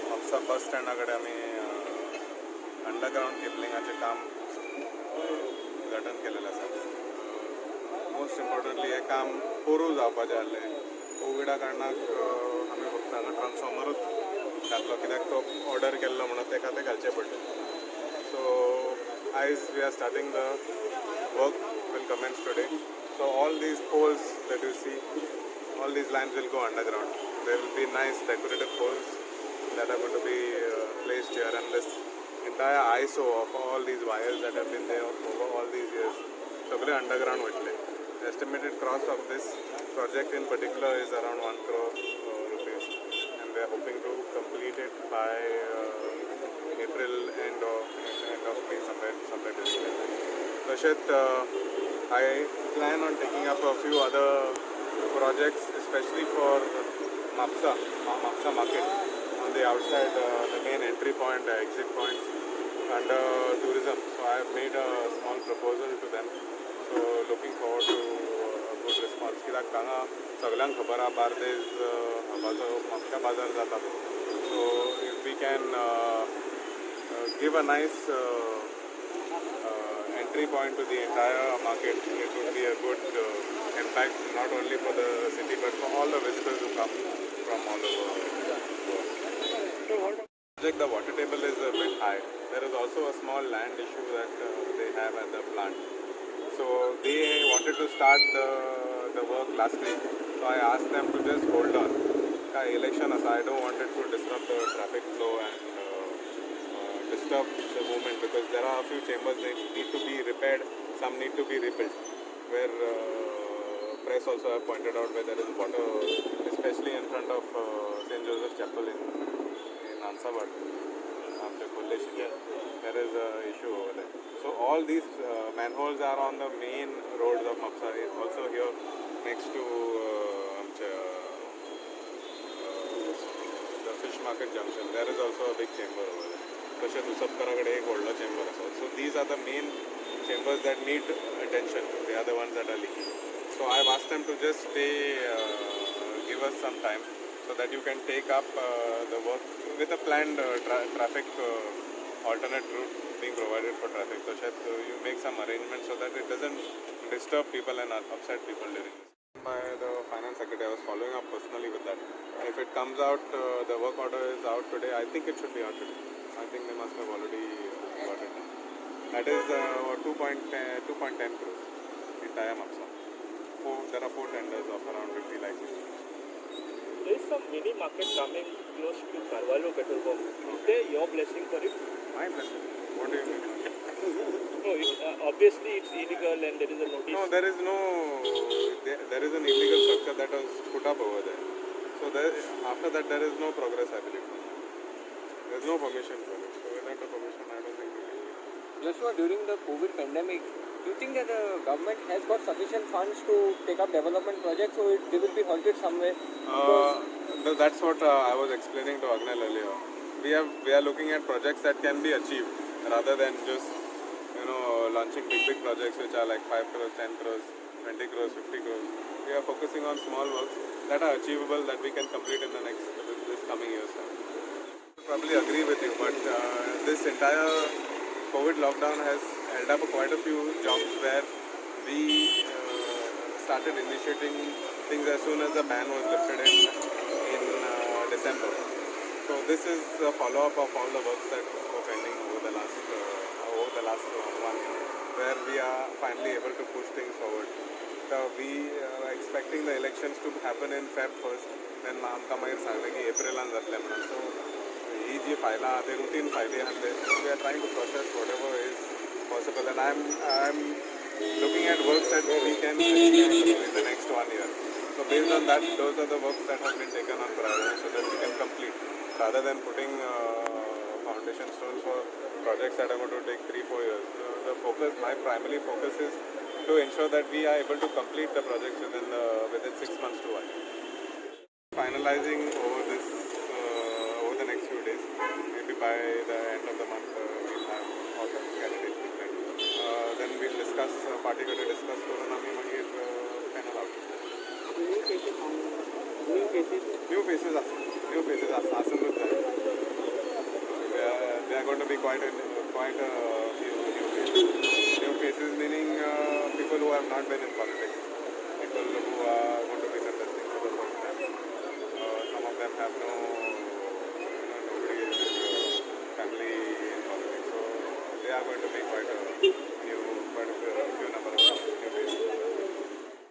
म्हापसा बस स्टँडाकडे आम्ही अंडरग्राउंड केबलिंगाचे काम उद्घाटन केलेलं आसा. मोस्ट इम्पॉर्टंटली हे काम पोरू जावपाचें आसलें. कोविडा कारणाक आमी फक्त हांगा ट्रान्सफॉर्मरूच घातलो, कित्याक तो ऑर्डर केल्लो म्हणून तेका ते घालचें पडलें. सो आयज we are starting the work, will commence today. So all these poles that you see, all these lines will go underground. There will be nice decorative poles that are going to be placed here, and this entire ISO of all these wires that have been there over all these years, सगळे underground वयतले. The estimated cost of this project in particular is around 1 crore rupees, and we are hoping to complete it by April end of May, somewhere during that. तशेंच I plan on taking up a few other projects, especially for Mapsa market, on the outside, the main entry point, exit points, under tourism. So I have made a small proposal to them. So looking forward to a good response. कित्याक हांगा सगळ्यांक खबर आहा बार्देज हाचो म्हापशा बाजार जाता. So if we can give a nice entry point to the entire market, it would be a good impact not only for the city but for all the visitors who come from all over the world. The water table is a bit high. There is also a small land issue that they have at the plant. So they wanted to start the work last week. So I asked them to just hold on. Election aside, I don't want it to disrupt the traffic flow and disturb the movement, because there are a few chambers that need to be repaired, some need to be rebuilt, where press also have pointed out where there is water, especially in front of St. Joseph Chapel in Ansabad, there is an issue over there. So all these manholes are on the main roads of Mapsa, also here next to the fish market junction. There is also a big chamber over there. तशेंच उसपकराकडे एक व्हडलो chamber आसा. So these are the main chambers that need attention. They are the ones that are leaking. So I have asked them to just give us some time so that you can take up the work with a planned traffic alternate route being provided for traffic. तशेंच you make some arrangements so that it doesn't disturb people and upset people during this. By the finance secretary, I was following up personally with that. If it comes out, the work order is out today, I think it should be out today. I think they must have already got it done. That is 2.10 crores, entire Mapsa. There are 4 tenders of around 50 lakhs. There is some mini market coming close to Carvalho petrol pump. Is there your blessing for it? My blessing? What do you mean? No, obviously it's illegal and there is a notice. No, there is no. There is an illegal structure that was put up over there. So after that, there is no progress, I believe. There is no permission for it. So without a permission, I don't think we can. Joshua, during the COVID pandemic, do you think that the government has got sufficient funds to take up development projects, or they will be halted somewhere? That's what I was explaining to Agnel earlier. We are looking at projects that can be achieved rather than just launching big projects which are like 5 crores, 10 crores, 20 crores, 50 crores. We are focusing on small works that are achievable, that we can complete in this coming years. I probably agree with you, but this entire COVID lockdown has held up quite a few jobs where we started initiating things as soon as the ban was lifted in December. So this is a follow-up of all the works that were pending over the last 1 year, where we are finally able to push things forward. We are expecting the elections to happen in Feb first, then आमकां मागीर सांगलें की एप्रिलान जातलें म्हणून. So ही जी फायलां आहा ते routine फायली आहा ते we are trying to process whatever is possible, and I'm looking at works that we can achieve in the next 1 year. So based on that, those are the works that have been taken on priority so that we can complete, rather than putting foundation stones for projects that are going to take 3-4 years. My primary focus is to ensure that we are able to complete the projects within 6 months to 1 year. Finalizing over the next few days, maybe by the end of the month, we'll candidate then we'll discuss party कडेन discuss करून आमी मागीर final out new faces आसा आसूंकूच जाय they are going to be quite new faces meaning people who have not been in politics, people who are going to be contesting for the first time. Some of them have nobody in their family in politics, so they are going to be quite a few number of new faces.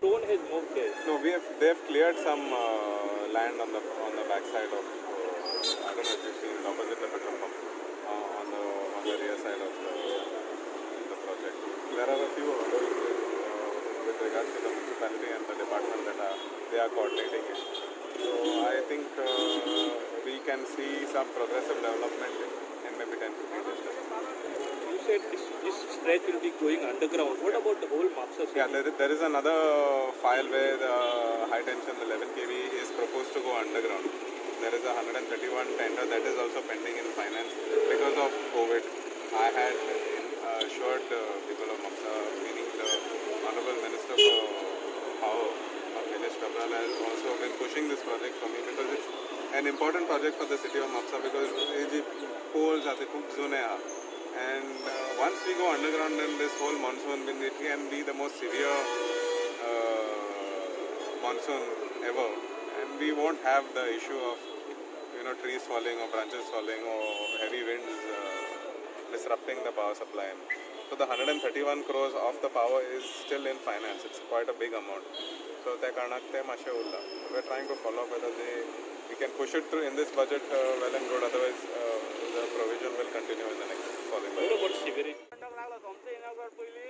Tone has moved there. No, they have cleared some land on the backside of I don't know if you've seen opposite the petrol pump on the rear side of the project. There are a few hurdles with regards to the municipality and the department that they are coordinating it. So I think we can see some progressive development in maybe 10-15 years. You said this stretch will be going underground. What about the whole Maksar city? Yeah, there is another file where the high tension, the 11 kV, is proposed to go underground. There is a 131 tender that is also pending in finance because of COVID. I had assured people of Maksar, meaning the Honorable Minister for Power, Nilesh Kabral, has also been pushing this project for me because it's an important project for the city of Maksar because the poles are खूप जुने आहा. And once we go underground in this whole monsoon, it can be the most severe monsoon ever, and we won't have the issue of trees falling or branches falling or heavy winds disrupting the power supply. So the 131 crores of the power is still in finance. It's quite a big amount. So त्या कारणाक ते मातशें Urla. We're trying to follow up whether we can push it through in this budget well and good. Otherwise, the provision will continue in the next following budget. What about sewerage? लागला तुमचं येण्यावर पहिले